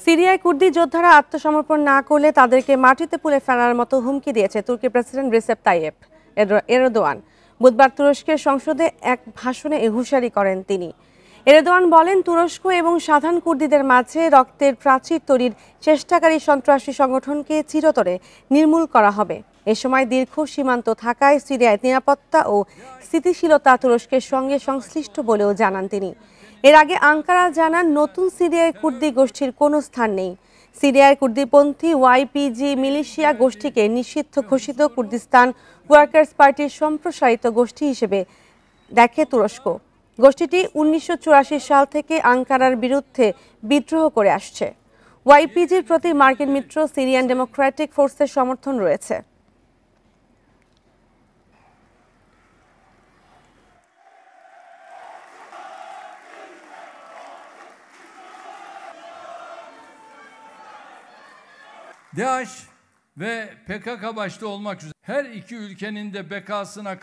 সিরিয়ায় কুর্দি যোদ্ধারা আত্মসমর্পণ না করলে তাদেরকে মাটিতে পুড়ে ফেলার মতো হুমকি দিয়েছে তুর্কি প্রেসিডেন্ট রিসেপ তাইয়েপ এরদোয়ান। বুধবার তুরস্কের সংসদে এক ভাষণে এ হুঁশিয়ারি করেন তিনি। এরদোয়ান বলেন, তুরস্ক এবং সাধারণ কুর্দিদের মাঝে রক্তের প্রাচীর তৈরির চেষ্টাকারী সন্ত্রাসী সংগঠনকে চিরতরে নির্মূল করা হবে। এ সময় দীর্ঘ সীমান্ত থাকায় সিরিয়ায় নিরাপত্তা ও স্থিতিশীলতা তুরস্কের সঙ্গে সংশ্লিষ্ট বলেও জানান তিনি। এর আগে আঙ্কারা জানান, নতুন সিরিয়ায় কুর্দি গোষ্ঠীর কোনো স্থান নেই। সিরিয়ায় কুর্দিপন্থী ওয়াইপিজি মিলিশিয়া গোষ্ঠীকে নিষিদ্ধ ঘোষিত কুর্দিস্তান ওয়ার্কার্স পার্টির সম্প্রসারিত গোষ্ঠী হিসেবে দেখে তুরস্ক। গোষ্ঠীটি 1984 সাল থেকে আঙ্কারার বিরুদ্ধে বিদ্রোহ করে আসছে। ওয়াইপিজির প্রতি মার্কিন মিত্র সিরিয়ান ডেমোক্রেটিক ফোর্সের সমর্থন রয়েছে। DAEŞ ve PKK başta olmak üzere her iki ülkenin de bekasına